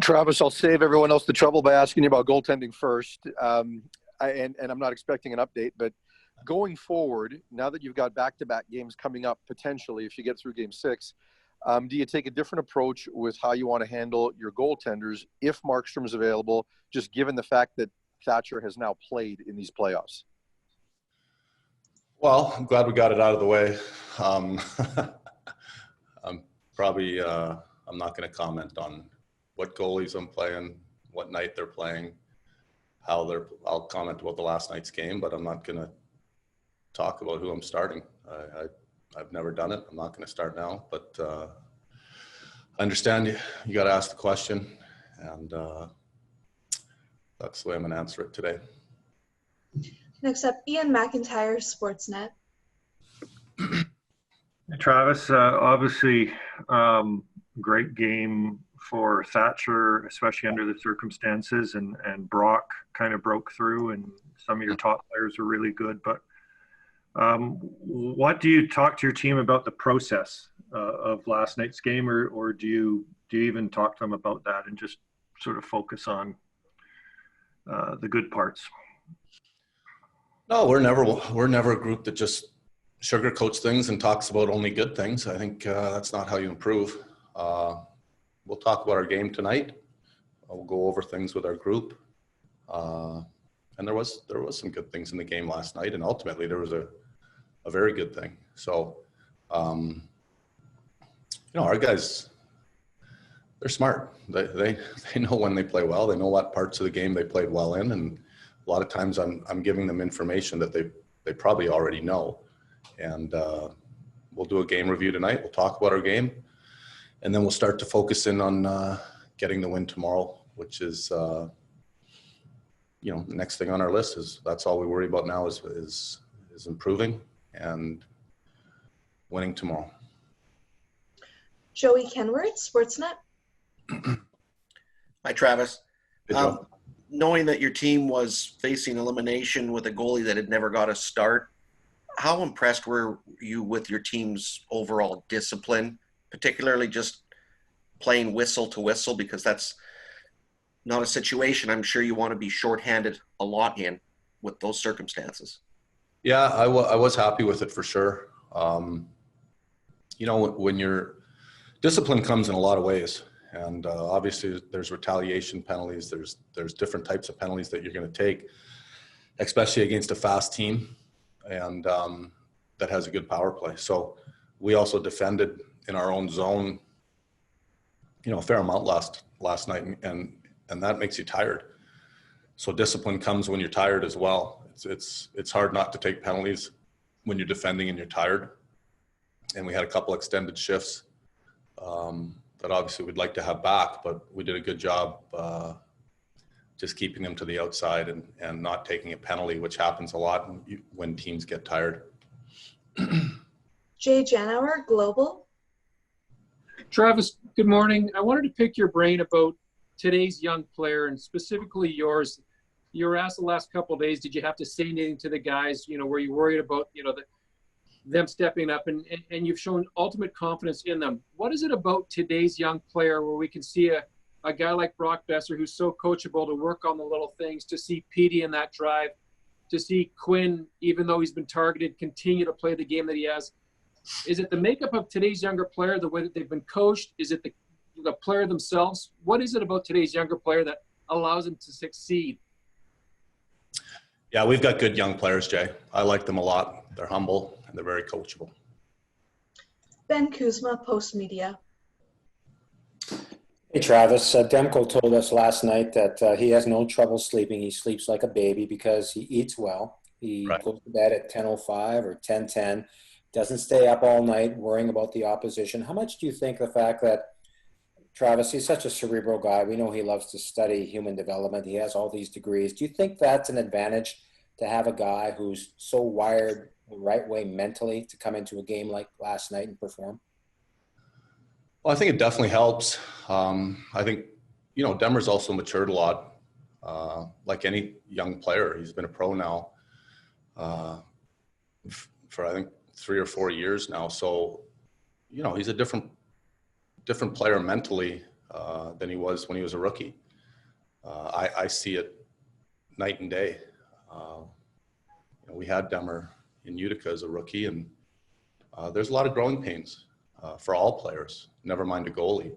Travis, I'll save everyone else the trouble by asking you about goaltending first. And I'm not expecting an update, but going forward, now that you've got back-to-back games coming up, potentially, if you get through game six, do you take a different approach with how you want to handle your goaltenders if Markstrom's available, just given the fact that Thatcher has now played in these playoffs? Well, I'm glad we got it out of the way. Um, I'm not going to comment on what goalies I'm playing, what night they're playing, I'll comment about the last night's game, but I'm not going to talk about who I'm starting. I've never done it. I'm not going to start now, but I understand you got to ask the question, and that's the way I'm going to answer it today. Next up, Ian McIntyre, Sportsnet. Travis, obviously, great game for Thatcher, especially under the circumstances, and Brock kind of broke through, and some of your top players were really good. But what do you talk to your team about the process of last night's game, or do you even talk to them about that and just sort of focus on the good parts? No, we're never a group that just sugarcoats things and talks about only good things. I think that's not how you improve. We'll talk about our game tonight. We'll go over things with our group. And there was some good things in the game last night, and ultimately there was a very good thing. So, our guys, they're smart. They know when they play well. They know what parts of the game they played well in, and a lot of times I'm giving them information that they probably already know. And we'll do a game review tonight. We'll talk about our game, and then we'll start to focus in on getting the win tomorrow, which is the next thing on our list. Is that's all we worry about now is improving and winning tomorrow. Joey Kenward, Sportsnet. Hi, Travis. Good job. Knowing that your team was facing elimination with a goalie that had never got a start, how impressed were you with your team's overall discipline, particularly just playing whistle to whistle, because that's not a situation I'm sure you want to be shorthanded a lot in with those circumstances? Yeah, I was happy with it for sure. When your discipline comes in a lot of ways, and obviously there's retaliation penalties. There's different types of penalties that you're going to take, especially against a fast team, and that has a good power play. So we also defended in our own zone, a fair amount last night, and that makes you tired. So discipline comes when you're tired as well. It's hard not to take penalties when you're defending and you're tired. And we had a couple extended shifts that obviously we'd like to have back, but we did a good job just keeping them to the outside and not taking a penalty, which happens a lot when teams get tired. Jay Janauer, Global. Travis, good morning. I wanted to pick your brain about today's young player, and specifically yours. You were asked the last couple of days, did you have to say anything to the guys? Were you worried about, them stepping up, and you've shown ultimate confidence in them. What is it about today's young player where we can see a guy like Brock Besser, who's so coachable, to work on the little things, to see Petey in that drive, to see Quinn, even though he's been targeted, continue to play the game that he has? Is it the makeup of today's younger player, the way that they've been coached? Is it the player themselves? What is it about today's younger player that allows them to succeed? Yeah, we've got good young players, Jay. I like them a lot. They're humble and they're very coachable. Ben Kuzma, Post Media. Hey, Travis. Demko told us last night that he has no trouble sleeping. He sleeps like a baby because he eats well. He goes to bed at 10:05 or 10:10. Doesn't stay up all night worrying about the opposition. How much do you think the fact that Travis, he's such a cerebral guy. We know he loves to study human development. He has all these degrees. Do you think that's an advantage to have a guy who's so wired the right way mentally to come into a game like last night and perform? Well, I think it definitely helps. I think, Demmer's also matured a lot. Like any young player, he's been a pro now for I think 3 or 4 years now. So, he's a different player mentally than he was when he was a rookie. I see it night and day. We had Demmer in Utica as a rookie, and there's a lot of growing pains for all players, never mind a goalie.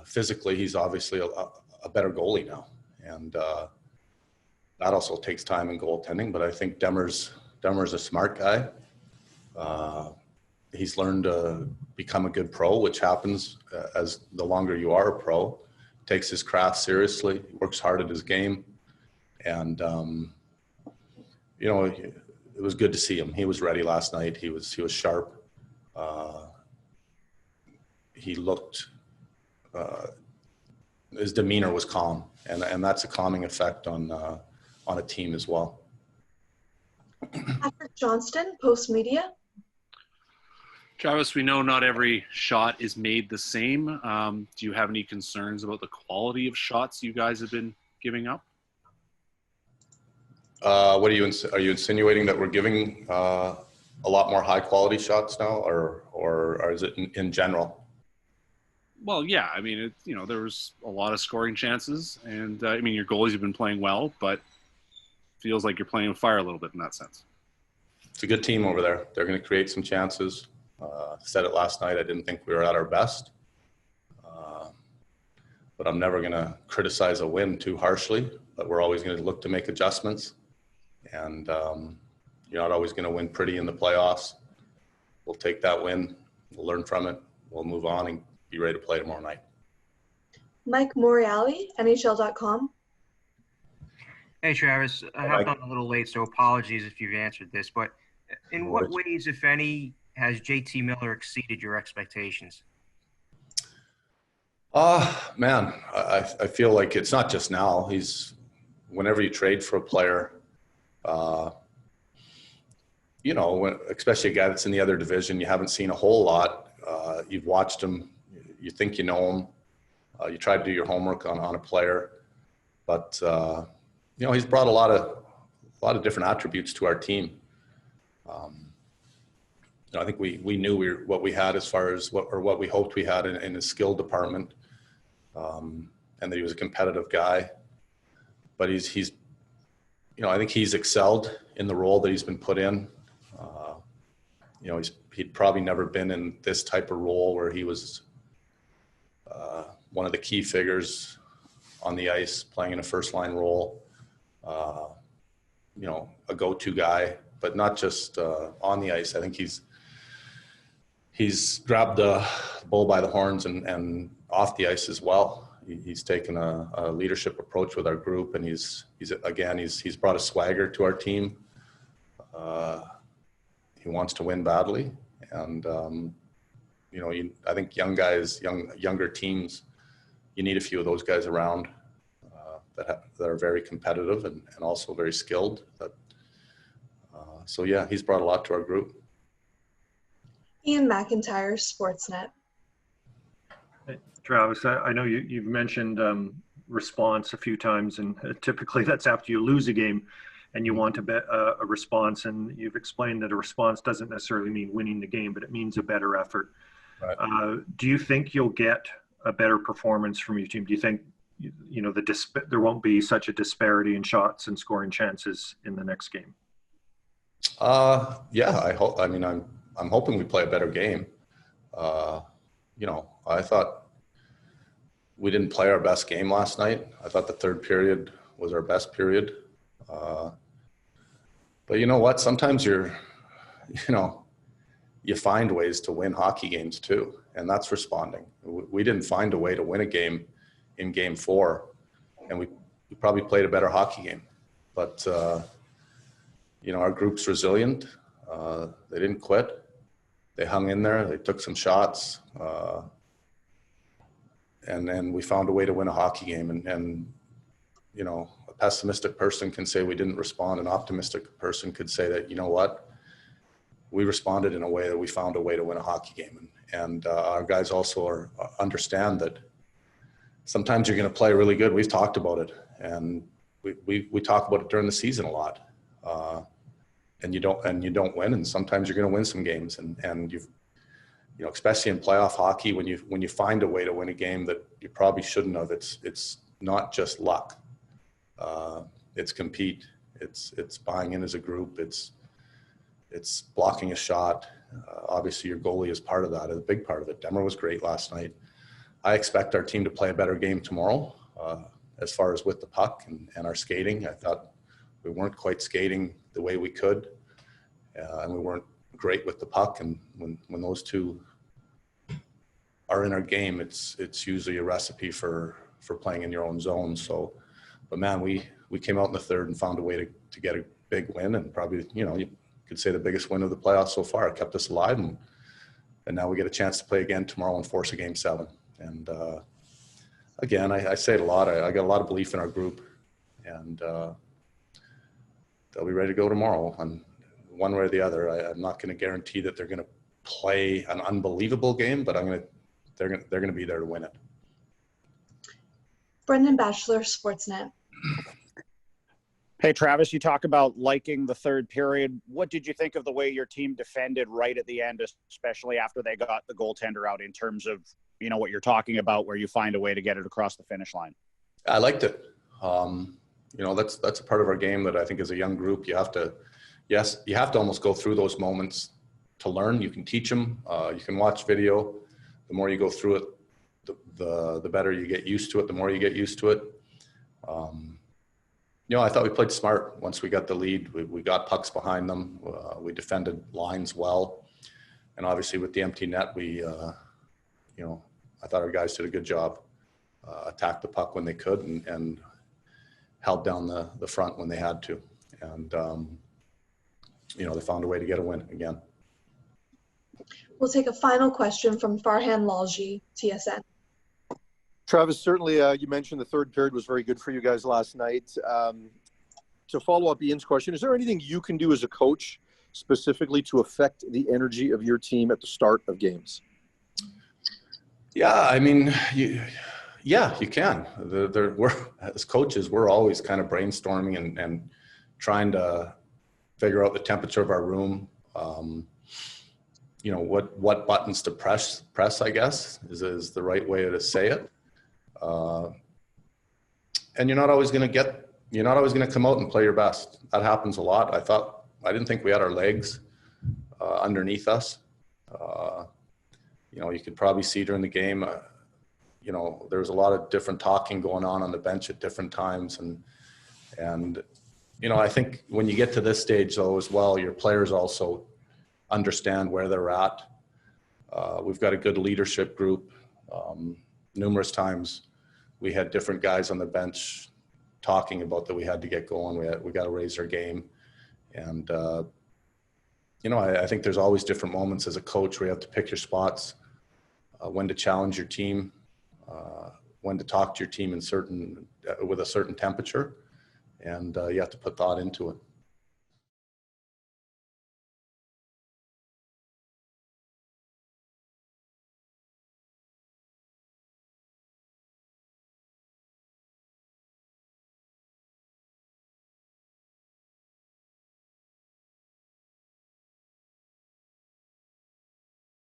Physically, he's obviously a better goalie now, and that also takes time in goaltending. But I think Demmer's a smart guy. He's learned to become a good pro, which happens as the longer you are a pro. Takes his craft seriously, works hard at his game, and it was good to see him. He was ready last night. He was sharp. He looked. His demeanor was calm, and that's a calming effect on a team as well. Patrick Johnston, Post Media. Travis, we know not every shot is made the same. Do you have any concerns about the quality of shots you guys have been giving up? What are you insinuating that we're giving a lot more high quality shots now, or is it in general? Well, yeah. I mean, there was a lot of scoring chances, and your goalies have been playing well, but feels like you're playing with fire a little bit in that sense. It's a good team over there. They're going to create some chances. Said it last night. I didn't think we were at our best, but I'm never going to criticize a win too harshly. But we're always going to look to make adjustments, and you're not always going to win pretty in the playoffs. We'll take that win. We'll learn from it. We'll move on and be ready to play tomorrow night. Mike Moriali, NHL.com. Hey, Travis. I hopped on a little late, so apologies if you've answered this. But in what ways, if any, has JT Miller exceeded your expectations? Man, I feel like it's not just now. Whenever you trade for a player, especially a guy that's in the other division, you haven't seen a whole lot. You've watched him. You think you know him. You try to do your homework on a player, but he's brought a lot of different attributes to our team. I think we knew what we had as far as what we hoped we had in his skill department, and that he was a competitive guy. But he's I think he's excelled in the role that he's been put in. He'd probably never been in this type of role where he was one of the key figures on the ice, playing in a first line role. A go-to guy, but not just on the ice. I think he's grabbed the bull by the horns and off the ice as well. He's taken a leadership approach with our group, and he's brought a swagger to our team. He wants to win badly, and I think younger teams, you need a few of those guys around that are very competitive and also very skilled. So yeah, he's brought a lot to our group. Ian McIntyre, Sportsnet. Hey, Travis, I know you've mentioned response a few times, and typically that's after you lose a game and you want a response, and you've explained that a response doesn't necessarily mean winning the game, but it means a better effort. Right. Do you think you'll get a better performance from your team? Do you think there won't be such a disparity in shots and scoring chances in the next game? Yeah, I hope. I mean, I'm hoping we play a better game. I thought we didn't play our best game last night. I thought the third period was our best period. But you know what? Sometimes you find ways to win hockey games too, and that's responding. We didn't find a way to win a game in Game 4, and we probably played a better hockey game. But our group's resilient. They didn't quit. They hung in there. They took some shots, and then we found a way to win a hockey game. And a pessimistic person can say we didn't respond. An optimistic person could say that, you know what, we responded in a way that we found a way to win a hockey game. And our guys also understand that sometimes you're going to play really good. We've talked about it, and we talk about it during the season a lot. And you don't win, and sometimes you're going to win some games, and especially in playoff hockey, when you find a way to win a game that you probably shouldn't have, it's not just luck. It's compete. It's buying in as a group. It's blocking a shot. Obviously, your goalie is part of that, a big part of it. Demmer was great last night. I expect our team to play a better game tomorrow as far as with the puck and our skating. I thought we weren't quite skating the way we could, and we weren't great with the puck. And when those two are in our game, it's usually a recipe for playing in your own zone. So, but man, we came out in the third and found a way to get a big win, and probably, you could say the biggest win of the playoffs so far. It kept us alive, and now we get a chance to play again tomorrow and force a game 7. And again, I say it a lot. I got a lot of belief in our group, and they'll be ready to go tomorrow. And one way or the other, I'm not going to guarantee that they're going to play an unbelievable game, but they're going to be there to win it. Brendan Batchelor, Sportsnet. Hey, Travis, you talk about liking the third period. What did you think of the way your team defended right at the end, especially after they got the goaltender out, in terms of, what you're talking about, where you find a way to get it across the finish line? I liked it. That's a part of our game that I think as a young group, you have to almost go through those moments to learn. You can teach them. You can watch video. The more you go through it, the better you get used to it, the more you get used to it. I thought we played smart once we got the lead. We got pucks behind them. We defended lines well. And obviously with the empty net, I thought our guys did a good job. Attacked the puck when they could and held down the front when they had to. And, they found a way to get a win again. We'll take a final question from Farhan Lalji, TSN. Travis, certainly you mentioned the third period was very good for you guys last night. To follow up Ian's question, is there anything you can do as a coach specifically to affect the energy of your team at the start of games? Yeah, you can. We're, as coaches, we're always kind of brainstorming and trying to figure out the temperature of our room. What buttons to press, I guess, is the right way to say it. And you're not always going to come out and play your best. That happens a lot. I didn't think we had our legs underneath us. You could probably see during the game, there was a lot of different talking going on the bench at different times. And I think when you get to this stage though, as well, your players also understand where they're at. We've got a good leadership group. Numerous times we had different guys on the bench talking about that we had to get going. We got to raise our game. And, I think there's always different moments as a coach where you have to pick your spots, when to challenge your team, when to talk to your team with a certain temperature. And you have to put thought into it.